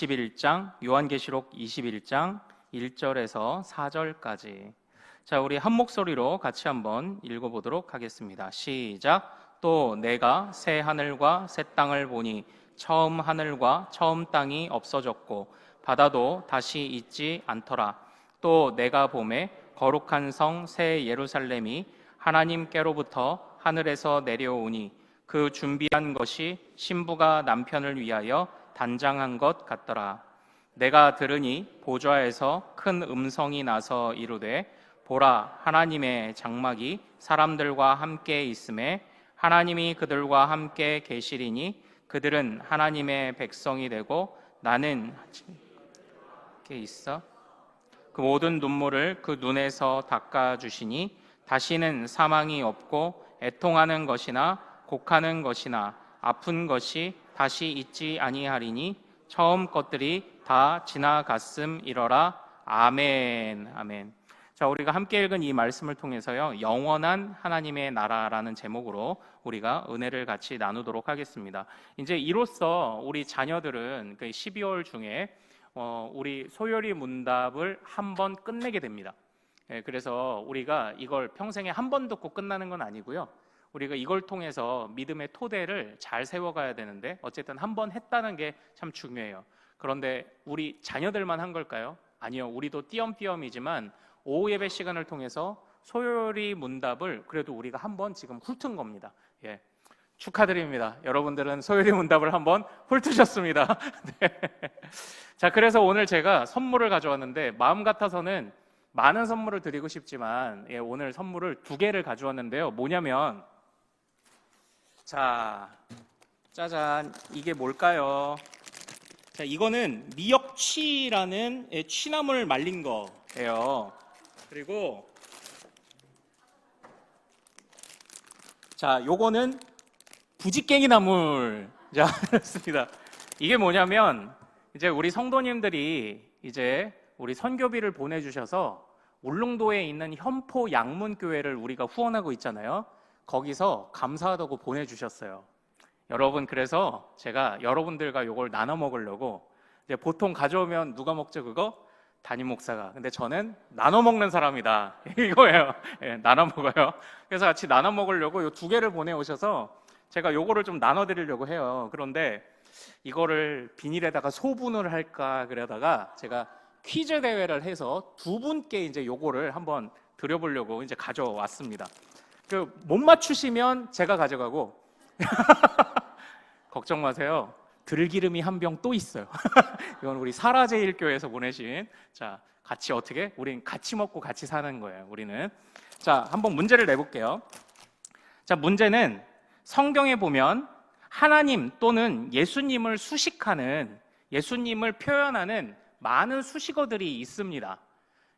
21장, 요한계시록 21장 1절에서 4절까지. 자, 우리 한 목소리로 같이 한번 읽어보도록 하겠습니다. 시작. 또 내가 새 하늘과 새 땅을 보니 처음 하늘과 처음 땅이 없어졌고 바다도 다시 있지 않더라. 또 내가 보매 거룩한 성 새 예루살렘이 하나님께로부터 하늘에서 내려오니 그 준비한 것이 신부가 남편을 위하여 단장한 것 같더라. 내가 들으니 보좌에서 큰 음성이 나서 이르되 보라, 하나님의 장막이 사람들과 함께 있음에 하나님이 그들과 함께 계시리니 그들은 하나님의 백성이 되고 나는 이렇게 있어 그 모든 눈물을 그 눈에서 닦아주시니 다시는 사망이 없고 애통하는 것이나 곡하는 것이나 아픈 것이 다시 있지 아니하리니 처음 것들이 다 지나갔음이러라. 아멘. 아멘. 자, 우리가 함께 읽은 이 말씀을 통해서요, 영원한 하나님의 나라라는 제목으로 우리가 은혜를 같이 나누도록 하겠습니다. 이제 이로써 우리 자녀들은 12월 중에 우리 소요리 문답을 한번 끝내게 됩니다. 그래서 우리가 이걸 평생에 한 번 듣고 끝나는 건 아니고요, 우리가 이걸 통해서 믿음의 토대를 잘 세워가야 되는데 어쨌든 한 번 했다는 게 참 중요해요. 그런데 우리 자녀들만 한 걸까요? 아니요, 우리도 띄엄띄엄이지만 오후 예배 시간을 통해서 소요리 문답을 그래도 우리가 한번 지금 훑은 겁니다. 예, 축하드립니다. 여러분들은 소요리 문답을 한번 훑으셨습니다. 네. 자, 그래서 오늘 제가 선물을 가져왔는데 마음 같아서는 많은 선물을 드리고 싶지만 오늘 선물을 2개를 가져왔는데요. 뭐냐면, 자, 짜잔, 이게 뭘까요? 자, 이거는 미역취라는 취나물 말린 거예요. 그리고 자, 요거는 부지깽이 나물. 자, 그렇습니다. 이게 뭐냐면 이제 우리 성도님들이 이제 우리 선교비를 보내주셔서 울릉도에 있는 현포 양문교회를 우리가 후원하고 있잖아요. 거기서 감사하다고 보내주셨어요. 여러분, 그래서 제가 여러분들과 요걸 나눠 먹으려고, 이제 보통 가져오면 누가 먹죠 그거? 담임 목사가. 근데 저는 나눠 먹는 사람이다 이거예요. 예, 나눠 먹어요. 그래서 같이 나눠 먹으려고 요 2개를 보내오셔서 제가 요거를 좀 나눠 드리려고 해요. 그런데 이거를 비닐에다가 소분을 할까 그러다가 제가 퀴즈 대회를 해서 2분께 이제 요거를 한번 드려보려고 이제 가져왔습니다. 못 맞추시면 제가 가져가고 걱정 마세요. 들기름이 한 병 또 있어요. 이건 우리 사라제일교회에서 보내신, 자, 같이 어떻게? 우린 같이 먹고 같이 사는 거예요, 우리는. 자, 한번 문제를 내볼게요. 자, 문제는 성경에 보면 하나님 또는 예수님을 수식하는, 예수님을 표현하는 많은 수식어들이 있습니다.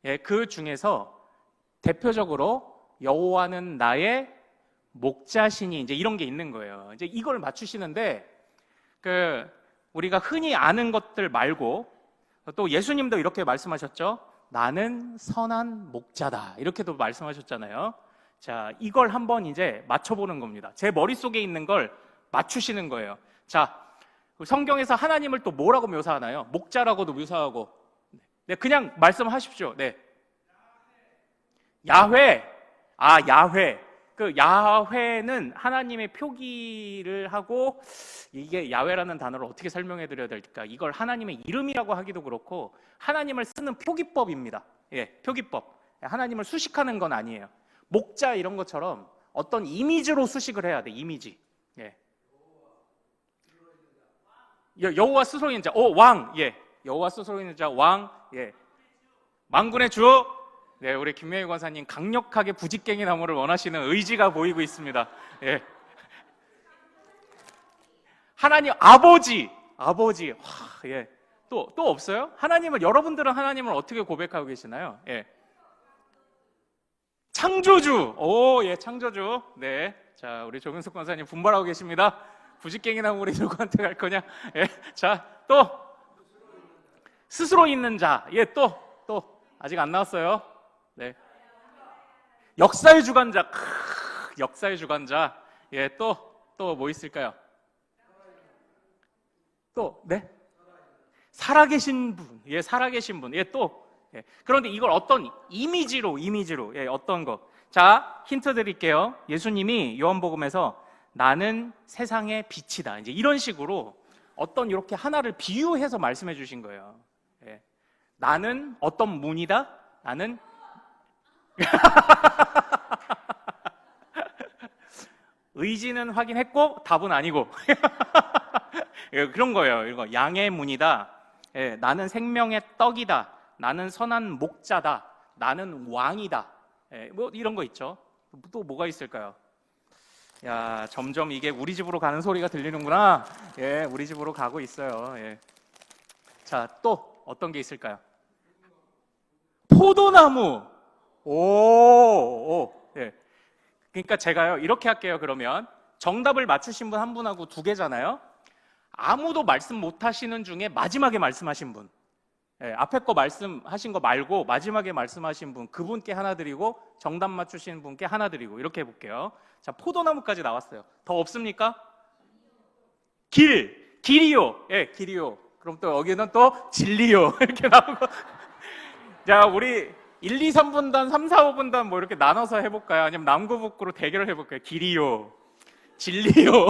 예, 그 중에서 대표적으로 여호와는 나의 목자시니, 이제 이런 게 있는 거예요. 이제 이걸 맞추시는데 우리가 흔히 아는 것들 말고 또 예수님도 이렇게 말씀하셨죠. 나는 선한 목자다, 이렇게도 말씀하셨잖아요. 자, 이걸 한번 이제 맞춰보는 겁니다. 제 머릿속에 있는 걸 맞추시는 거예요. 자, 성경에서 하나님을 또 뭐라고 묘사하나요? 목자라고도 묘사하고. 네, 그냥 말씀하십시오. 네. 야훼. 아, 야훼. 야훼는 하나님의 표기를 하고, 이게 야훼라는 단어를 어떻게 설명해 드려야 될까? 이걸 하나님의 이름이라고 하기도 그렇고 하나님을 쓰는 표기법입니다. 예, 표기법. 하나님을 수식하는 건 아니에요. 목자 이런 것처럼 어떤 이미지로 수식을 해야 돼. 이미지. 예. 여호와 스스로 있는 자, 왕. 예. 여호와 스스로 있는 자, 왕. 예. 만군의 주. 네, 우리 김명희 권사님 강력하게 부지깽이 나무를 원하시는 의지가 보이고 있습니다. 예. 하나님 아버지. 예. 또 없어요? 하나님을, 여러분들은 하나님을 어떻게 고백하고 계시나요? 예. 창조주. 예, 창조주. 네. 자, 우리 조민석 권사님 분발하고 계십니다. 부지깽이 나무 우리 누구한테 갈 거냐? 예. 자, 또 스스로 있는 자. 예, 또 아직 안 나왔어요. 네. 역사의 주관자. 역사의 주관자. 예, 또 뭐 있을까요? 네? 살아계신 분, 예, 살아계신 분, 예, 또, 예. 그런데 이걸 어떤 이미지로, 예, 어떤 거. 자, 힌트 드릴게요. 예수님이 요한복음에서 나는 세상의 빛이다. 이제 이런 식으로 어떤 이렇게 하나를 비유해서 말씀해 주신 거예요. 예. 나는 어떤 문이다? 나는 의지는 확인했고 답은 아니고 예, 그런 거예요. 이거 양의 문이다. 예, 나는 생명의 떡이다. 나는 선한 목자다. 나는 왕이다. 예, 뭐 이런 거 있죠. 또 뭐가 있을까요? 야, 점점 이게 우리 집으로 가는 소리가 들리는구나. 예, 우리 집으로 가고 있어요. 예. 자, 또 어떤 게 있을까요? 포도나무. 예. 그러니까 제가요, 이렇게 할게요, 그러면. 정답을 맞추신 분 한 분하고 두 개잖아요? 아무도 말씀 못 하시는 중에 마지막에 말씀하신 분. 예, 앞에 거 말씀하신 거 말고 마지막에 말씀하신 분, 그분께 하나 드리고 정답 맞추신 분께 하나 드리고 이렇게 해볼게요. 자, 포도나무까지 나왔어요. 더 없습니까? 길이요. 예, 길이요. 그럼 또 여기는 또 진리요. 이렇게 나오고. 자, 우리 1, 2, 3분단, 3, 4, 5분단 뭐 이렇게 나눠서 해볼까요? 아니면 남구북구로 대결을 해볼까요? 길이요, 진리요,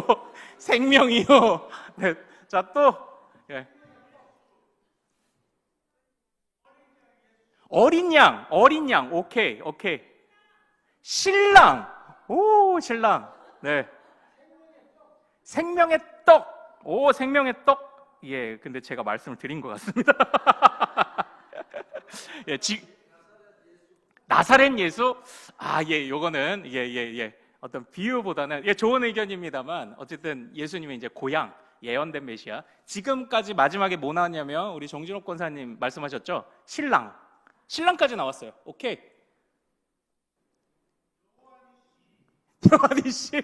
생명이요. 네. 자, 또 예. 어린 양, 오케이. 신랑, 오, 신랑, 네. 생명의 떡, 오, 생명의 떡, 예, 근데 제가 말씀을 드린 것 같습니다. 예, 나사렛 예수, 예, 요거는, 예. 어떤 비유보다는, 예, 좋은 의견입니다만, 어쨌든 예수님의 이제 고향, 예언된 메시아. 지금까지 마지막에 뭐 나왔냐면, 우리 정진옥 권사님 말씀하셨죠? 신랑까지 나왔어요. 오케이. 여호와 니시.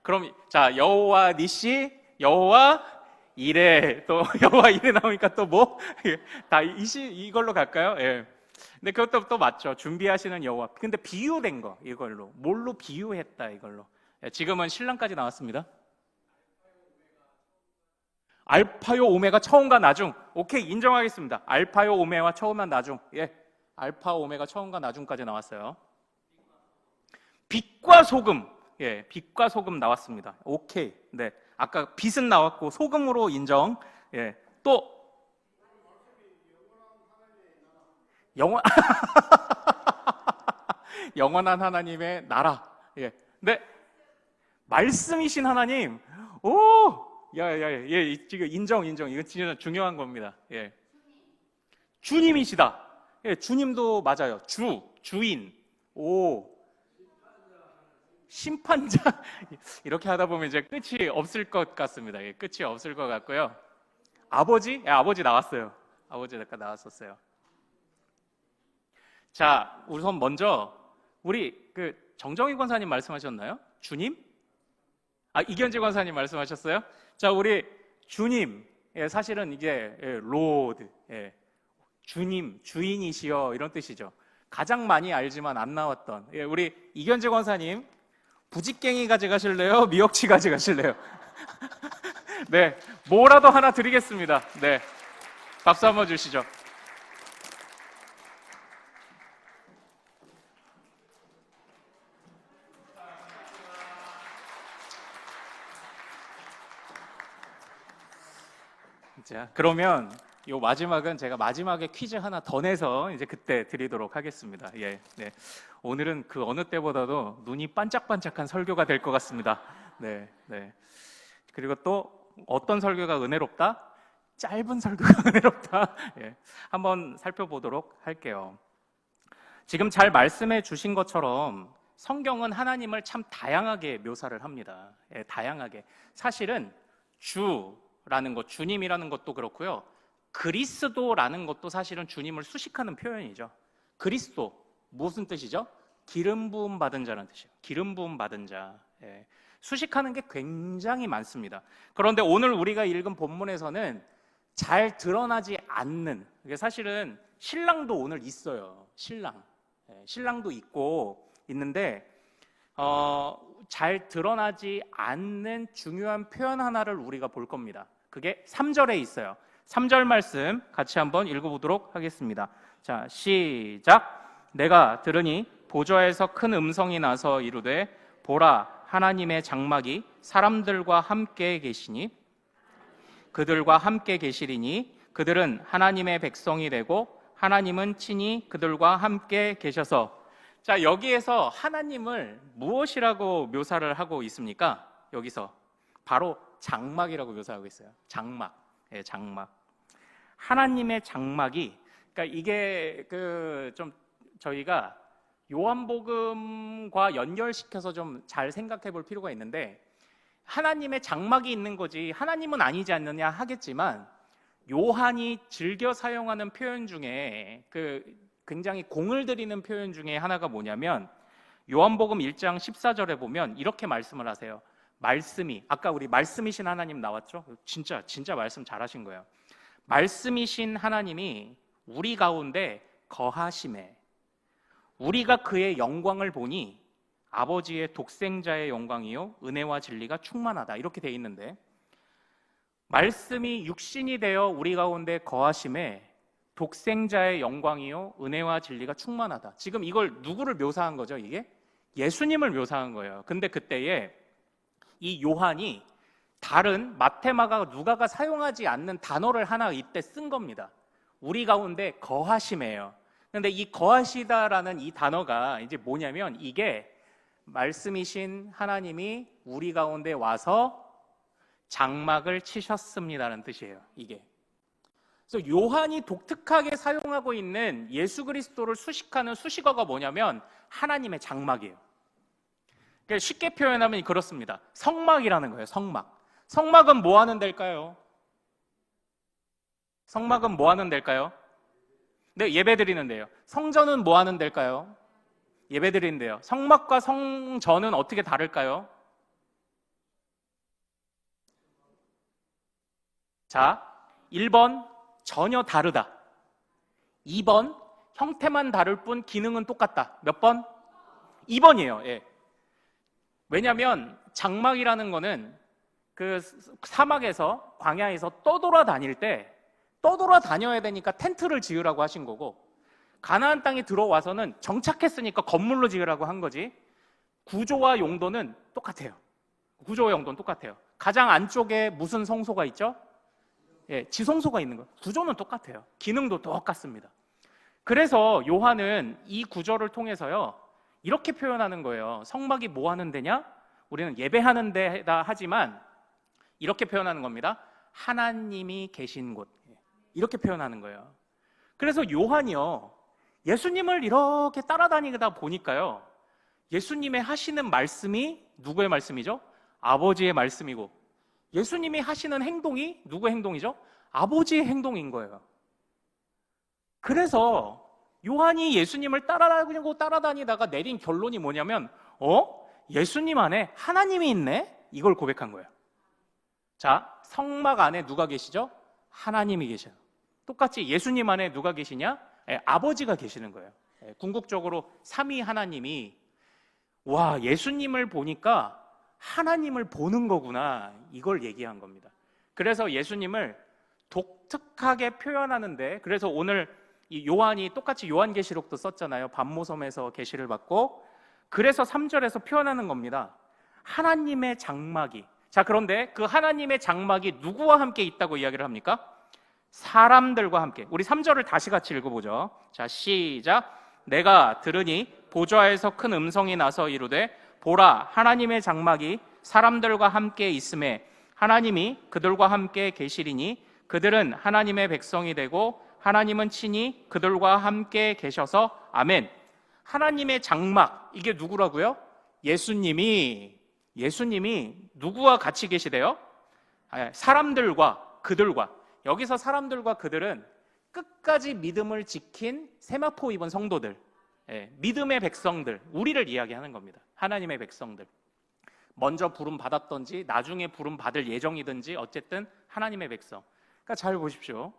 그럼, 자, 여호와 니시, 여호와 이레. 또, 여호와 이레 나오니까 또 뭐? 다 이걸로 갈까요? 예. 근데 그것도 또 맞죠. 준비하시는 여호와. 근데 비유된 거, 이걸로. 뭘로 비유했다, 이걸로. 예, 지금은 신랑까지 나왔습니다. 알파요 오메가 처음과 나중. 오케이, 인정하겠습니다. 알파요 오메가 처음과 나중. 예, 알파 오메가 처음과 나중까지 나왔어요. 빛과 소금. 예, 빛과 소금 나왔습니다. 오케이. 네, 아까 빛은 나왔고 소금으로 인정. 예, 또 영원 영원한 하나님의 나라. 예, 네, 말씀이신 하나님. 오, 예, 지금 인정. 이거 진짜 중요한 겁니다. 예, 주님이시다. 예, 주님도 맞아요. 주인. 오, 심판자. 이렇게 하다 보면 이제 끝이 없을 것 같습니다. 예, 끝이 없을 것 같고요. 아버지? 예, 아버지 나왔어요. 아버지 아까 나왔었어요. 자, 우선 먼저 우리 정정희 권사님 말씀하셨나요? 주님? 이견재 권사님 말씀하셨어요? 자, 우리 주님, 예, 사실은 이게 로드, 예, 주님, 주인이시여 이런 뜻이죠. 가장 많이 알지만 안 나왔던, 예, 우리 이견재 권사님 부직갱이 가져가실래요? 미역치 가져가실래요? 네, 뭐라도 하나 드리겠습니다. 네, 박수 한번 주시죠. 자, 그러면 요 마지막은 제가 마지막에 퀴즈 하나 더 내서 이제 그때 드리도록 하겠습니다. 예, 네. 오늘은 그 어느 때보다도 눈이 반짝반짝한 설교가 될 것 같습니다. 네. 그리고 또 어떤 설교가 은혜롭다? 짧은 설교가 은혜롭다. 예, 한번 살펴보도록 할게요. 지금 잘 말씀해 주신 것처럼 성경은 하나님을 참 다양하게 묘사를 합니다. 예, 다양하게. 사실은 주라는 것, 주님이라는 것도 그렇고요. 그리스도라는 것도 사실은 주님을 수식하는 표현이죠. 그리스도, 무슨 뜻이죠? 기름 부음 받은 자라는 뜻이에요. 기름 부음 받은 자. 예. 수식하는 게 굉장히 많습니다. 그런데 오늘 우리가 읽은 본문에서는 잘 드러나지 않는, 사실은 신랑도 오늘 있어요. 신랑. 예, 신랑도 있는데 잘 드러나지 않는 중요한 표현 하나를 우리가 볼 겁니다. 그게 3절에 있어요. 3절 말씀 같이 한번 읽어보도록 하겠습니다. 자, 시작. 내가 들으니 보좌에서 큰 음성이 나서 이르되 보라, 하나님의 장막이 사람들과 함께 계시니 그들과 함께 계시리니 그들은 하나님의 백성이 되고 하나님은 친히 그들과 함께 계셔서. 자, 여기에서 하나님을 무엇이라고 묘사를 하고 있습니까? 여기서 바로 장막이라고 묘사하고 있어요. 장막. 예, 장막. 하나님의 장막이, 그러니까 이게 좀 저희가 요한복음과 연결시켜서 좀 잘 생각해 볼 필요가 있는데, 하나님의 장막이 있는 거지 하나님은 아니지 않느냐 하겠지만, 요한이 즐겨 사용하는 표현 중에 굉장히 공을 들이는 표현 중에 하나가 뭐냐면, 요한복음 1장 14절에 보면 이렇게 말씀을 하세요. 말씀이, 아까 우리 말씀이신 하나님 나왔죠? 진짜 말씀 잘하신 거예요. 말씀이신 하나님이 우리 가운데 거하심에 우리가 그의 영광을 보니 아버지의 독생자의 영광이요 은혜와 진리가 충만하다, 이렇게 돼 있는데, 말씀이 육신이 되어 우리 가운데 거하심에 독생자의 영광이요 은혜와 진리가 충만하다. 지금 이걸 누구를 묘사한 거죠? 이게 예수님을 묘사한 거예요. 근데 그때에 이 요한이 다른 마테마가 누가가 사용하지 않는 단어를 하나 이때 쓴 겁니다. 우리 가운데 거하심이에요. 근데 이 거하시다라는 이 단어가 이제 뭐냐면, 이게 말씀이신 하나님이 우리 가운데 와서 장막을 치셨습니다라는 뜻이에요. 이게. 그래서 요한이 독특하게 사용하고 있는 예수 그리스도를 수식하는 수식어가 뭐냐면 하나님의 장막이에요. 그러니까 쉽게 표현하면 그렇습니다. 성막이라는 거예요. 성막. 성막은 뭐 하는 데일까요? 성막은 뭐 하는 데일까요? 네, 예배 드리는 데요. 성전은 뭐 하는 데일까요? 예배 드리는 데요. 성막과 성전은 어떻게 다를까요? 자, 1번 전혀 다르다. 2번 형태만 다를 뿐 기능은 똑같다. 몇 번? 2번이에요. 예. 왜냐하면 장막이라는 거는 그 사막에서, 광야에서 떠돌아다닐 때 떠돌아다녀야 되니까 텐트를 지으라고 하신 거고, 가나안 땅에 들어와서는 정착했으니까 건물로 지으라고 한 거지, 구조와 용도는 똑같아요. 구조와 용도는 똑같아요. 가장 안쪽에 무슨 성소가 있죠? 예, 지성소가 있는 거예요. 구조는 똑같아요. 기능도 똑같습니다. 그래서 요한은 이 구조를 통해서요 이렇게 표현하는 거예요. 성막이 뭐 하는 데냐? 우리는 예배하는 데다 하지만 이렇게 표현하는 겁니다. 하나님이 계신 곳. 이렇게 표현하는 거예요. 그래서 요한이요, 예수님을 이렇게 따라다니다 보니까요, 예수님의 하시는 말씀이 누구의 말씀이죠? 아버지의 말씀이고, 예수님이 하시는 행동이 누구의 행동이죠? 아버지의 행동인 거예요. 그래서 요한이 예수님을 따라다니다가 내린 결론이 뭐냐면, 예수님 안에 하나님이 있네? 이걸 고백한 거예요. 자, 성막 안에 누가 계시죠? 하나님이 계셔요. 똑같이 예수님 안에 누가 계시냐? 아버지가 계시는 거예요. 궁극적으로 삼위 하나님이, 와, 예수님을 보니까 하나님을 보는 거구나, 이걸 얘기한 겁니다. 그래서 예수님을 독특하게 표현하는데, 그래서 오늘 이 요한이 똑같이 요한계시록도 썼잖아요. 반모섬에서 계시를 받고, 그래서 3절에서 표현하는 겁니다. 하나님의 장막이. 자, 그런데 그 하나님의 장막이 누구와 함께 있다고 이야기를 합니까? 사람들과 함께. 우리 3절을 다시 같이 읽어보죠. 자, 시작. 내가 들으니 보좌에서 큰 음성이 나서 이르되 보라, 하나님의 장막이 사람들과 함께 있음에 하나님이 그들과 함께 계시리니 그들은 하나님의 백성이 되고 하나님은 친히 그들과 함께 계셔서. 아멘. 하나님의 장막, 이게 누구라고요? 예수님이 누구와 같이 계시대요? 사람들과 그들과. 여기서 사람들과 그들은 끝까지 믿음을 지킨 세마포 입은 성도들, 믿음의 백성들, 우리를 이야기하는 겁니다. 하나님의 백성들. 먼저 부름 받았던지 나중에 부름 받을 예정이든지 어쨌든 하나님의 백성. 그러니까 잘 보십시오.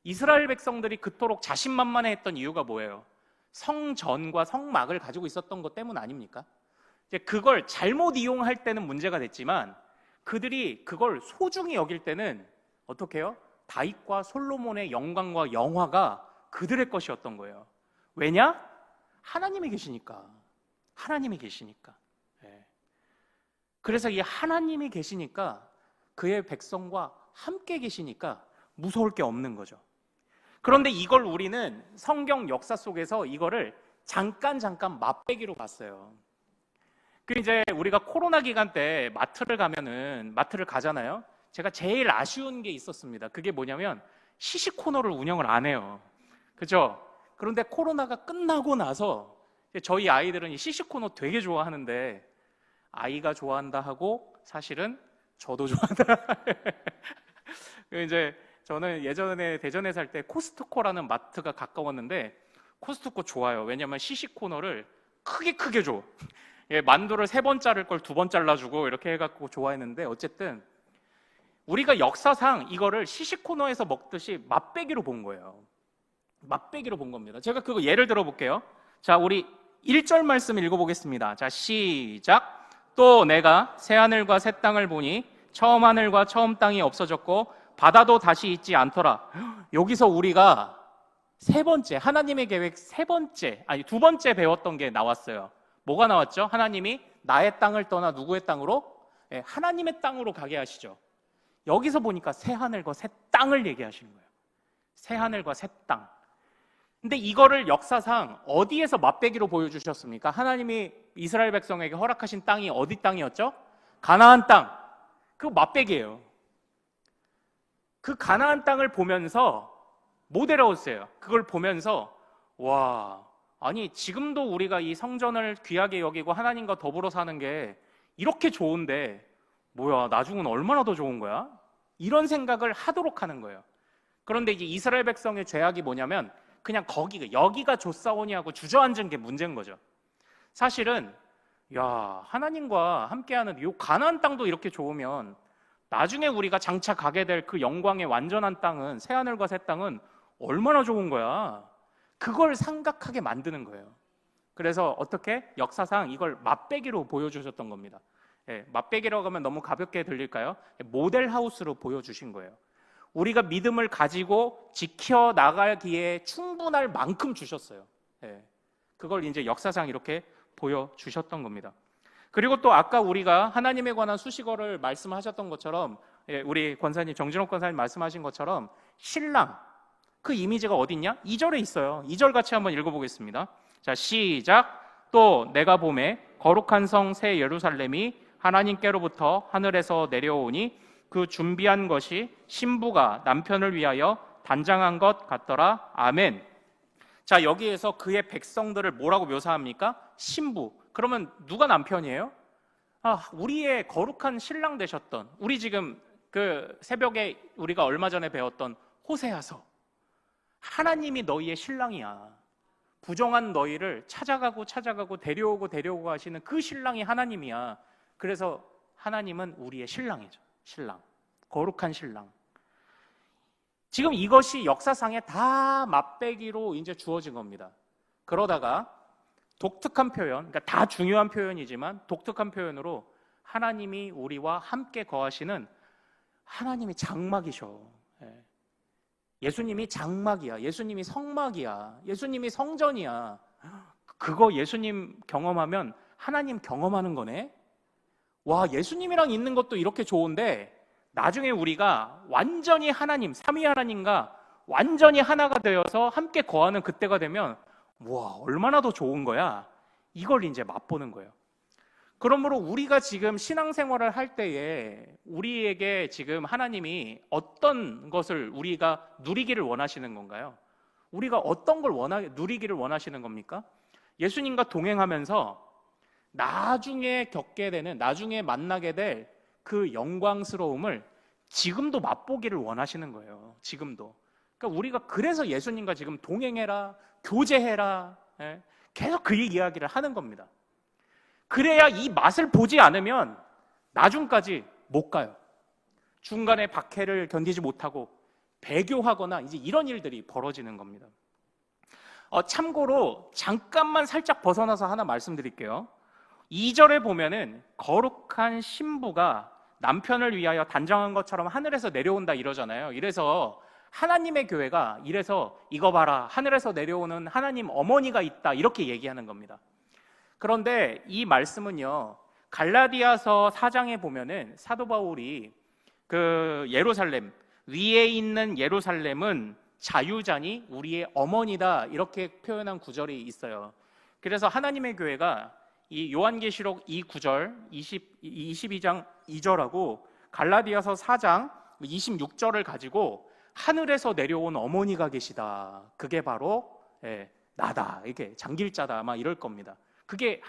이스라엘 백성들이 그토록 자신만만해했던 이유가 뭐예요? 성전과 성막을 가지고 있었던 것 때문 아닙니까? 이제 그걸 잘못 이용할 때는 문제가 됐지만, 그들이 그걸 소중히 여길 때는 어떻게 해요? 다윗과 솔로몬의 영광과 영화가 그들의 것이었던 거예요. 왜냐? 하나님이 계시니까. 하나님이 계시니까. 예. 그래서 이 하나님이 계시니까 그의 백성과 함께 계시니까 무서울 게 없는 거죠. 그런데 이걸 우리는 성경 역사 속에서 이거를 잠깐 맛배기로 봤어요. 그 이제 우리가 코로나 기간 때 마트를 가잖아요. 제가 제일 아쉬운 게 있었습니다. 그게 뭐냐면 시식 코너를 운영을 안 해요. 그죠? 그런데 코로나가 끝나고 나서 저희 아이들은 이 시식 코너 되게 좋아하는데 아이가 좋아한다 하고 사실은 저도 좋아한다. 이제 저는 예전에 대전에 살 때 코스트코라는 마트가 가까웠는데 코스트코 좋아요. 왜냐면 시식 코너를 크게 줘. 예, 만두를 3번 자를 걸 2번 잘라주고 이렇게 해갖고 좋아했는데 어쨌든 우리가 역사상 이거를 시식 코너에서 먹듯이 맛배기로 본 거예요. 맛배기로 본 겁니다. 제가 그거 예를 들어 볼게요. 자, 우리 1절 말씀 읽어보겠습니다. 자, 시작. 또 내가 새 하늘과 새 땅을 보니 처음 하늘과 처음 땅이 없어졌고 바다도 다시 있지 않더라. 여기서 우리가 세 번째, 하나님의 계획 두 번째 배웠던 게 나왔어요. 뭐가 나왔죠? 하나님이 나의 땅을 떠나 누구의 땅으로? 네, 하나님의 땅으로 가게 하시죠. 여기서 보니까 새 하늘과 새 땅을 얘기하시는 거예요. 새 하늘과 새 땅. 근데 이거를 역사상 어디에서 맛배기로 보여주셨습니까? 하나님이 이스라엘 백성에게 허락하신 땅이 어디 땅이었죠? 가나안 땅. 그거 맛배기예요. 그 가나안 땅을 보면서 모델하우스예요. 그걸 보면서 와, 아니 지금도 우리가 이 성전을 귀하게 여기고 하나님과 더불어 사는 게 이렇게 좋은데 뭐야, 나중은 얼마나 더 좋은 거야? 이런 생각을 하도록 하는 거예요. 그런데 이제 이스라엘 백성의 죄악이 뭐냐면 그냥 여기가 좋사오니 하고 주저앉은 게 문제인 거죠. 사실은 야, 하나님과 함께하는 이 가나안 땅도 이렇게 좋으면 나중에 우리가 장차 가게 될 그 영광의 완전한 땅은, 새 하늘과 새 땅은 얼마나 좋은 거야. 그걸 생각하게 만드는 거예요. 그래서 어떻게? 역사상 이걸 맛배기로 보여주셨던 겁니다. 예, 맛배기라고 하면 너무 가볍게 들릴까요? 모델하우스로 보여주신 거예요. 우리가 믿음을 가지고 지켜나가기에 충분할 만큼 주셨어요. 예, 그걸 이제 역사상 이렇게 보여주셨던 겁니다. 그리고 또 아까 우리가 하나님에 관한 수식어를 말씀하셨던 것처럼, 예, 우리 권사님, 정진옥 권사님 말씀하신 것처럼 신랑, 그 이미지가 어디 있냐? 2절에 있어요. 2절 같이 한번 읽어보겠습니다. 자, 시작. 또 내가 보매 거룩한 성 새 예루살렘이 하나님께로부터 하늘에서 내려오니 그 준비한 것이 신부가 남편을 위하여 단장한 것 같더라. 아멘. 자, 여기에서 그의 백성들을 뭐라고 묘사합니까? 신부. 그러면 누가 남편이에요? 우리의 거룩한 신랑 되셨던, 우리 지금 그 새벽에 우리가 얼마 전에 배웠던 호세아서. 하나님이 너희의 신랑이야. 부정한 너희를 찾아가고 데려오고 하시는 그 신랑이 하나님이야. 그래서 하나님은 우리의 신랑이죠. 신랑. 거룩한 신랑. 지금 이것이 역사상에 다 맛배기로 이제 주어진 겁니다. 그러다가 독특한 표현, 그러니까 다 중요한 표현이지만 독특한 표현으로 하나님이 우리와 함께 거하시는 하나님이 장막이셔. 예수님이 장막이야. 예수님이 성막이야. 예수님이 성전이야. 그거 예수님 경험하면 하나님 경험하는 거네. 와, 예수님이랑 있는 것도 이렇게 좋은데 나중에 우리가 완전히 하나님, 삼위 하나님과 완전히 하나가 되어서 함께 거하는 그때가 되면 와, 얼마나 더 좋은 거야. 이걸 이제 맛보는 거예요. 그러므로 우리가 지금 신앙생활을 할 때에 우리에게 지금 하나님이 어떤 것을 우리가 누리기를 원하시는 건가요? 우리가 어떤 걸 누리기를 원하시는 겁니까? 예수님과 동행하면서 나중에 겪게 되는, 나중에 만나게 될 그 영광스러움을 지금도 맛보기를 원하시는 거예요. 지금도. 그러니까 우리가 그래서 예수님과 지금 동행해라, 교제해라, 계속 그 이야기를 하는 겁니다. 그래야 이 맛을 보지 않으면 나중까지 못 가요. 중간에 박해를 견디지 못하고 배교하거나 이제 이런 일들이 벌어지는 겁니다. 참고로 잠깐만 살짝 벗어나서 하나 말씀드릴게요. 2절에 보면은 거룩한 신부가 남편을 위하여 단장한 것처럼 하늘에서 내려온다 이러잖아요. 이래서 하나님의 교회가 이래서 이거 봐라, 하늘에서 내려오는 하나님 어머니가 있다 이렇게 얘기하는 겁니다. 그런데 이 말씀은요, 갈라디아서 4장에 보면은 사도 바울이 그 예루살렘 위에 있는 예루살렘은 자유자니 우리의 어머니다 이렇게 표현한 구절이 있어요. 그래서 하나님의 교회가 이 요한계시록 2구절 22장 2절하고 갈라디아서 4장 26절을 가지고 하늘에서 내려온 어머니가 계시다, 그게 바로 나다, 이렇게 장길자다 막 이럴 겁니다. 그게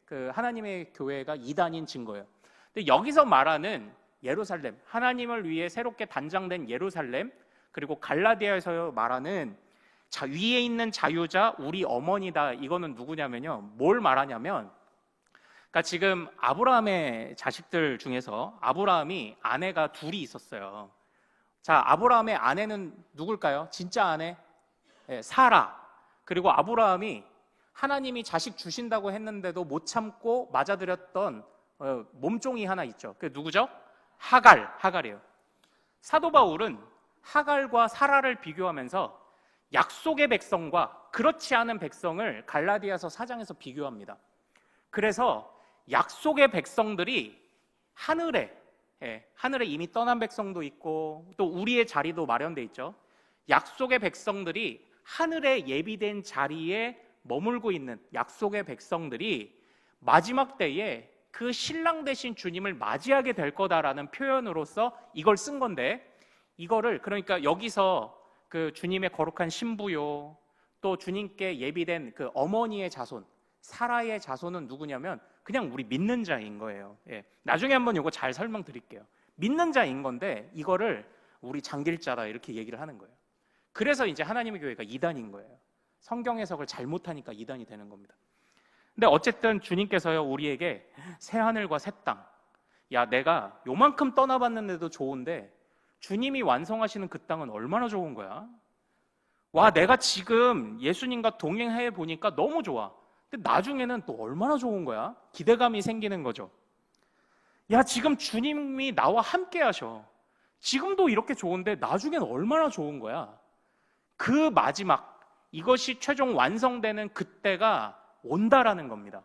그 하나님의 교회가 이단인 증거예요. 근데 여기서 말하는 예루살렘, 하나님을 위해 새롭게 단장된 예루살렘, 그리고 갈라디아에서 말하는 위에 있는 자유자 우리 어머니다, 이거는 누구냐면요, 뭘 말하냐면, 그러니까 지금 아브라함의 자식들 중에서 아브라함이 아내가 둘이 있었어요. 자, 아브라함의 아내는 누굴까요? 진짜 아내? 사라. 그리고 아브라함이 하나님이 자식 주신다고 했는데도 못 참고 맞아들였던 몸종이 하나 있죠. 그게 누구죠? 하갈이에요. 사도 바울은 하갈과 사라를 비교하면서 약속의 백성과 그렇지 않은 백성을 갈라디아서 4장에서 비교합니다. 그래서 약속의 백성들이 하늘에 이미 떠난 백성도 있고 또 우리의 자리도 마련돼 있죠. 약속의 백성들이 하늘에 예비된 자리에 머물고 있는 약속의 백성들이 마지막 때에 그 신랑 되신 주님을 맞이하게 될 거다라는 표현으로서 이걸 쓴 건데, 이거를 그러니까 여기서 그 주님의 거룩한 신부요, 또 주님께 예비된 그 어머니의 자손 사라의 자손은 누구냐면 그냥 우리 믿는 자인 거예요. 나중에 한번 이거 잘 설명드릴게요. 믿는 자인 건데 이거를 우리 장길자다 이렇게 얘기를 하는 거예요. 그래서 이제 하나님의 교회가 이단인 거예요. 성경 해석을 잘못하니까 이단이 되는 겁니다. 근데 어쨌든 주님께서요, 우리에게 새 하늘과 새 땅, 야, 내가 요만큼 떠나봤는데도 좋은데 주님이 완성하시는 그 땅은 얼마나 좋은 거야? 와, 내가 지금 예수님과 동행해 보니까 너무 좋아. 근데 나중에는 또 얼마나 좋은 거야? 기대감이 생기는 거죠. 야, 지금 주님이 나와 함께 하셔. 지금도 이렇게 좋은데 나중에는 얼마나 좋은 거야? 그 마지막, 이것이 최종 완성되는 그때가 온다라는 겁니다.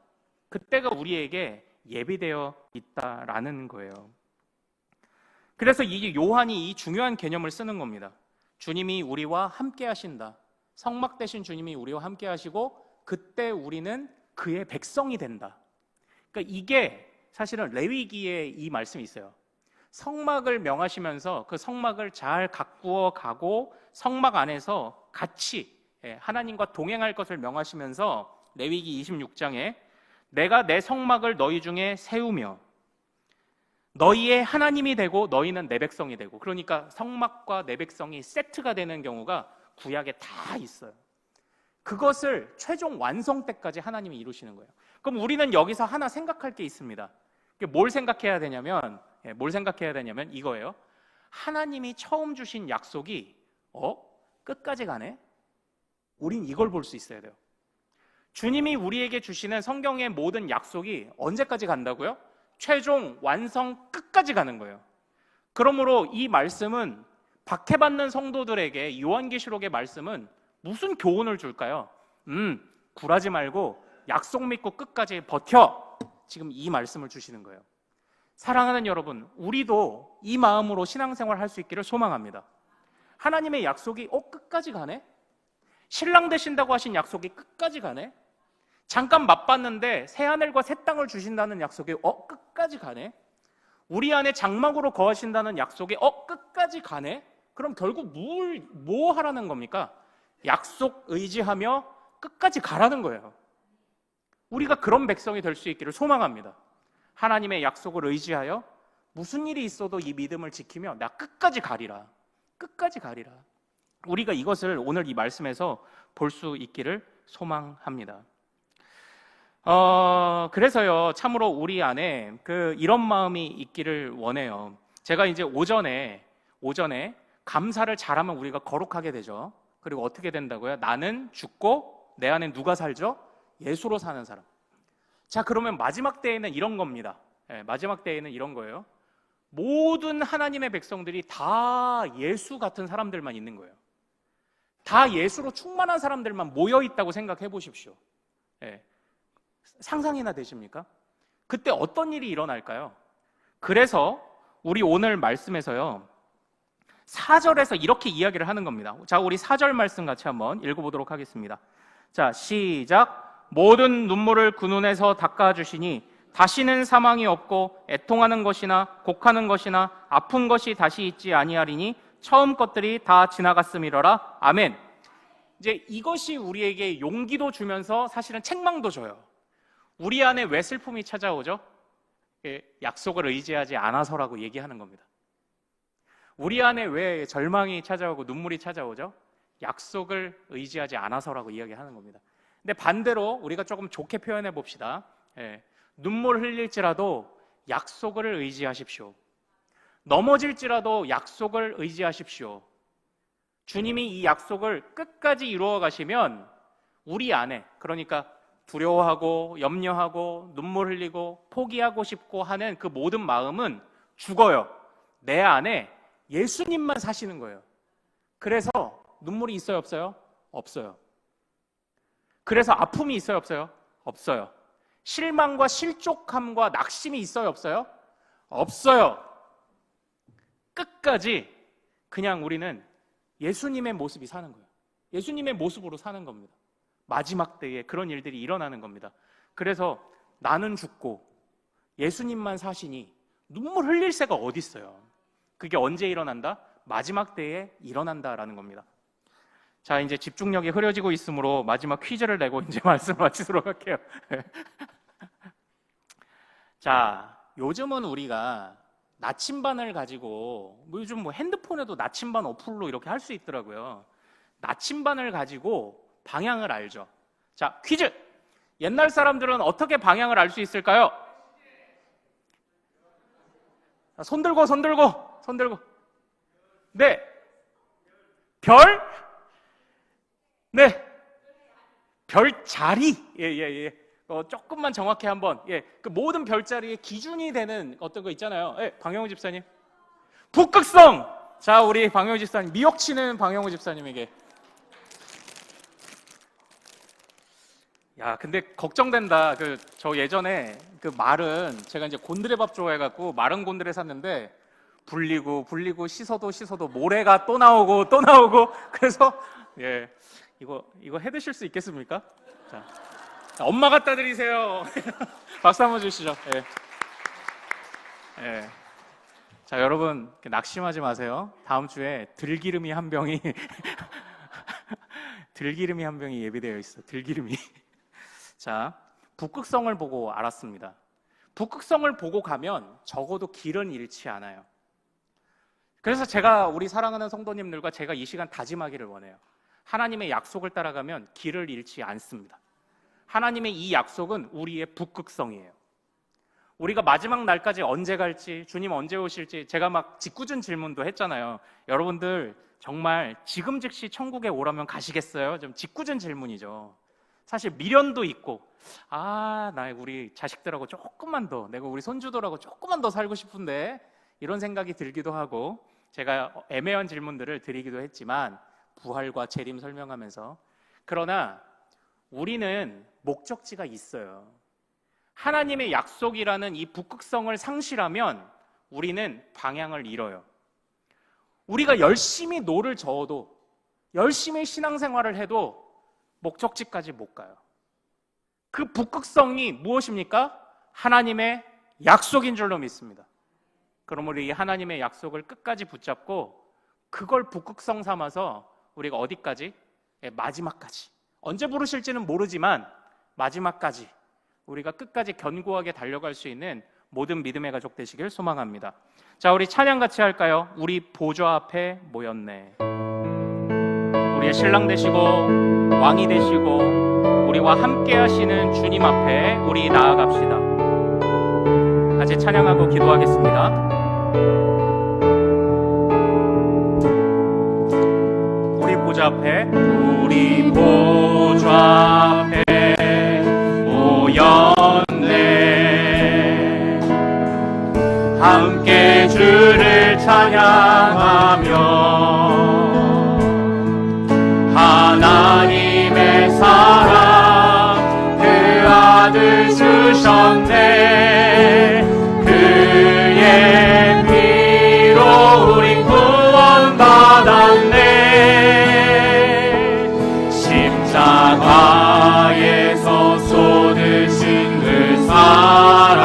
그때가 우리에게 예비되어 있다라는 거예요. 그래서 이 요한이 이 중요한 개념을 쓰는 겁니다. 주님이 우리와 함께 하신다. 성막 되신 주님이 우리와 함께 하시고 그때 우리는 그의 백성이 된다. 그러니까 이게 사실은 레위기에 이 말씀이 있어요. 성막을 명하시면서 그 성막을 잘 가꾸어 가고 성막 안에서 같이 하나님과 동행할 것을 명하시면서 레위기 26장에 내가 내 성막을 너희 중에 세우며 너희의 하나님이 되고 너희는 내 백성이 되고, 그러니까 성막과 내 백성이 세트가 되는 경우가 구약에 다 있어요. 그것을 최종 완성 때까지 하나님이 이루시는 거예요. 그럼 우리는 여기서 하나 생각할 게 있습니다. 뭘 생각해야 되냐면 이거예요. 하나님이 처음 주신 약속이 끝까지 가네? 우린 이걸 볼 수 있어야 돼요. 주님이 우리에게 주시는 성경의 모든 약속이 언제까지 간다고요? 최종 완성 끝까지 가는 거예요. 그러므로 이 말씀은 박해받는 성도들에게, 요한계시록의 말씀은 무슨 교훈을 줄까요? 굴하지 말고 약속 믿고 끝까지 버텨! 지금 이 말씀을 주시는 거예요. 사랑하는 여러분, 우리도 이 마음으로 신앙생활 할 수 있기를 소망합니다. 하나님의 약속이 끝까지 가네? 신랑 되신다고 하신 약속이 끝까지 가네? 잠깐 맛봤는데 새 하늘과 새 땅을 주신다는 약속이 끝까지 가네? 우리 안에 장막으로 거하신다는 약속이 끝까지 가네? 그럼 결국 뭐 하라는 겁니까? 약속 의지하며 끝까지 가라는 거예요. 우리가 그런 백성이 될 수 있기를 소망합니다. 하나님의 약속을 의지하여 무슨 일이 있어도 이 믿음을 지키며 나 끝까지 가리라. 끝까지 가리라. 우리가 이것을 오늘 이 말씀에서 볼 수 있기를 소망합니다. 그래서요, 참으로 우리 안에 이런 마음이 있기를 원해요. 제가 이제 오전에 감사를 잘하면 우리가 거룩하게 되죠. 그리고 어떻게 된다고요? 나는 죽고 내 안에 누가 살죠? 예수로 사는 사람. 자, 그러면 마지막 때에는 이런 겁니다. 마지막 때에는 이런 거예요. 모든 하나님의 백성들이 다 예수 같은 사람들만 있는 거예요. 다 예수로 충만한 사람들만 모여 있다고 생각해 보십시오. 상상이나 되십니까? 그때 어떤 일이 일어날까요? 그래서 우리 오늘 말씀에서요, 4절에서 이렇게 이야기를 하는 겁니다. 자, 우리 4절 말씀 같이 한번 읽어보도록 하겠습니다. 자, 시작. 모든 눈물을 그 눈에서 닦아주시니 다시는 사망이 없고 애통하는 것이나 곡하는 것이나 아픈 것이 다시 있지 아니하리니 처음 것들이 다 지나갔음이러라. 아멘. 이제 이것이 우리에게 용기도 주면서 사실은 책망도 줘요. 우리 안에 왜 슬픔이 찾아오죠? 약속을 의지하지 않아서라고 얘기하는 겁니다. 우리 안에 왜 절망이 찾아오고 눈물이 찾아오죠? 약속을 의지하지 않아서라고 이야기하는 겁니다. 근데 반대로 우리가 조금 좋게 표현해 봅시다. 눈물 흘릴지라도 약속을 의지하십시오. 넘어질지라도 약속을 의지하십시오. 주님이 이 약속을 끝까지 이루어 가시면 우리 안에, 그러니까 두려워하고 염려하고 눈물 흘리고 포기하고 싶고 하는 그 모든 마음은 죽어요. 내 안에 예수님만 사시는 거예요. 그래서 눈물이 있어요, 없어요? 없어요. 그래서 아픔이 있어요, 없어요? 없어요. 실망과 실족함과 낙심이 있어요, 없어요? 없어요. 끝까지 그냥 우리는 예수님의 모습이 사는 거예요. 예수님의 모습으로 사는 겁니다. 마지막 때에 그런 일들이 일어나는 겁니다. 그래서 나는 죽고 예수님만 사시니 눈물 흘릴 새가 어디 있어요? 그게 언제 일어난다? 마지막 때에 일어난다라는 겁니다. 자, 이제 집중력이 흐려지고 있으므로 마지막 퀴즈를 내고 이제 말씀을 마치도록 할게요. 자, 요즘은 우리가 나침반을 가지고 요즘 핸드폰에도 나침반 어플로 이렇게 할 수 있더라고요. 나침반을 가지고 방향을 알죠. 자, 퀴즈! 옛날 사람들은 어떻게 방향을 알 수 있을까요? 손 들고. 네. 별? 네. 별자리. 예. 조금만 정확히 한번. 그 모든 별자리의 기준이 되는 어떤 거 있잖아요. 방영우 집사님. 북극성. 자, 우리 방영우 집사님. 미역치는 방영우 집사님에게. 야, 근데 걱정된다. 저 예전에 그 말은 제가 이제 곤드레밥 좋아해갖고 마른 곤드레 샀는데 불리고 씻어도 모래가 또 나오고 그래서 이거 해 드실 수 있겠습니까? 자, 엄마 갖다 드리세요. 박수 한번 주시죠. 자, 여러분 낙심하지 마세요. 다음 주에 들기름이 한 병이 예비되어 있어. 들기름이. 자, 북극성을 보고 알았습니다. 북극성을 보고 가면 적어도 길은 잃지 않아요. 그래서 제가 우리 사랑하는 성도님들과 제가 이 시간 다짐하기를 원해요. 하나님의 약속을 따라가면 길을 잃지 않습니다. 하나님의 이 약속은 우리의 북극성이에요. 우리가 마지막 날까지 언제 갈지, 주님 언제 오실지 제가 막 짓궂은 질문도 했잖아요. 여러분들 정말 지금 즉시 천국에 오라면 가시겠어요? 좀 짓궂은 질문이죠. 사실 미련도 있고, 나 우리 자식들하고 조금만 더, 내가 우리 손주들하고 조금만 더 살고 싶은데 이런 생각이 들기도 하고, 제가 애매한 질문들을 드리기도 했지만 부활과 재림 설명하면서, 그러나 우리는 목적지가 있어요. 하나님의 약속이라는 이 북극성을 상실하면 우리는 방향을 잃어요. 우리가 열심히 노를 저어도, 열심히 신앙생활을 해도 목적지까지 못 가요. 그 북극성이 무엇입니까? 하나님의 약속인 줄로 믿습니다. 그럼 우리 이 하나님의 약속을 끝까지 붙잡고 그걸 북극성 삼아서 우리가 어디까지? 마지막까지. 언제 부르실지는 모르지만 마지막까지 우리가 끝까지 견고하게 달려갈 수 있는 모든 믿음의 가족 되시길 소망합니다. 자, 우리 찬양 같이 할까요? 우리 보좌 앞에 모였네. 우리의 신랑 되시고 왕이 되시고 우리와 함께 하시는 주님 앞에 우리 나아갑시다. 같이 찬양하고 기도하겠습니다. 우리 보좌 앞에, 우리 보좌 앞에 모였네. 주셨네. 그의 피로 우리 구원받았네. 십자가에서 쏟으신 그 사랑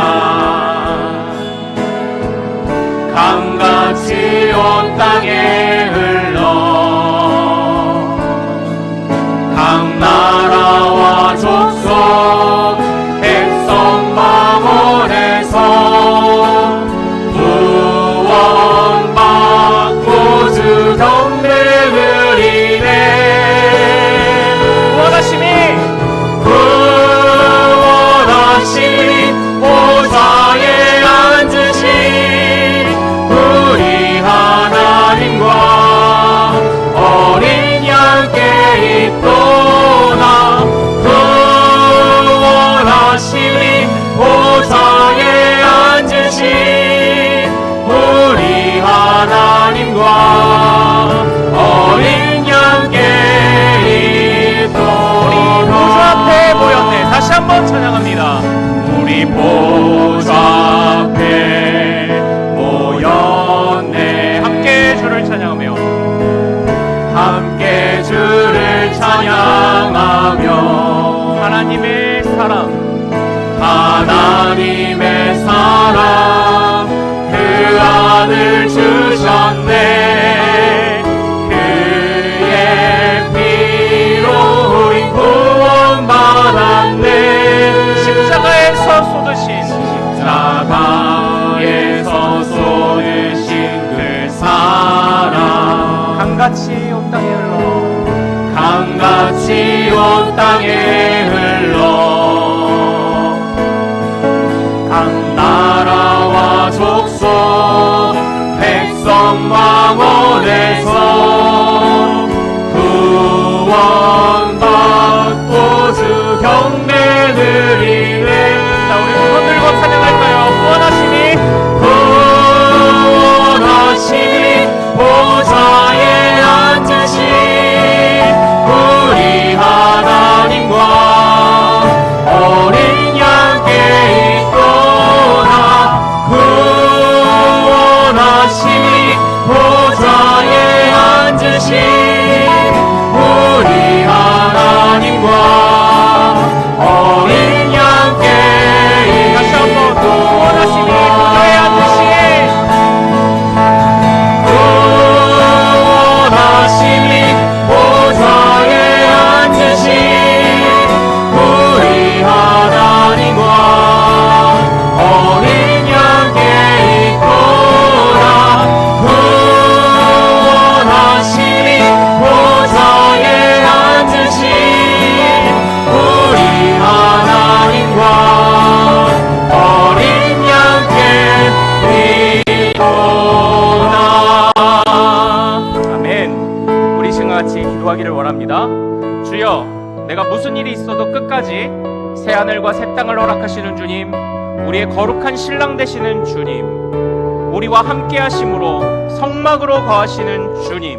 강같이 온 땅에 흘러 각 나라와 족속 백성 망원에서 구원받고 주 경배 누리네. 구원하심이 보좌에 앉으신 우리 하나님과 어린 양께 있도다. 구원하심이 보좌에 앉으신 우리 하나님과 어린 양께 있도다. 우리 보좌 앞에 모였네. 다시 한번 찬양합니다. 우리 보좌 앞에 모였네. 함께 주를 찬양하며 함께 주를 찬양하며 하나님의 사랑 하나님의 사랑 그 아들 주셨네. 그의 피로 우리 구원받았네. 십자가에서 쏟으신 그 사랑 강같이 온 땅에 흘러 강같이 온 땅에 흘러 각 나라와 족속 백성 망원에서 구원받고 주 경배 누리네. 자, 우리 손 들고 찬양할까요? 구원하심이 보좌에 앉으신 우리 하나님과 어린 양께 있도다. 구원하심이 보좌에 앉으신 우리 하나님과 어린 양께 다시 한번 구원하심이 보좌에 앉으신 구원하심이 보좌에 앉으신 우리 하나님과 어린 양께 있도다. 구원하심이 보좌에 앉으신 우리 하나님과 어린 양께 있도다. 아멘. 우리 지금 같이 기도하기를 원합니다. 주여, 내가 무슨 일이 있어도 끝까지 새하늘과 새 땅을 허락하시는 주님, 우리의 거룩한 신랑 되시는 주님, 우리와 함께 하심으로 성막으로 거하시는 주님,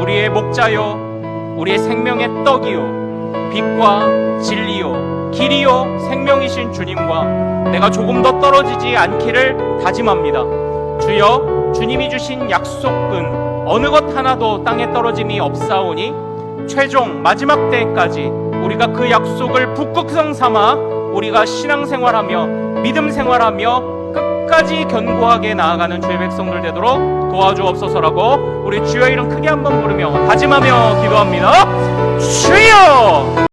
우리의 목자요 우리의 생명의 떡이요 빛과 진리요 길이요 생명이신 주님과 내가 조금 더 떨어지지 않기를 다짐합니다. 주여, 주님이 주신 약속은 어느 것 하나도 땅에 떨어짐이 없사오니 최종 마지막 때까지 우리가 그 약속을 북극성 삼아 우리가 신앙생활하며 믿음 생활하며 끝까지 견고하게 나아가는 주의 백성들 되도록 도와주옵소서라고 우리 주여 이름 크게 한번 부르며 다짐하며 기도합니다. 주여!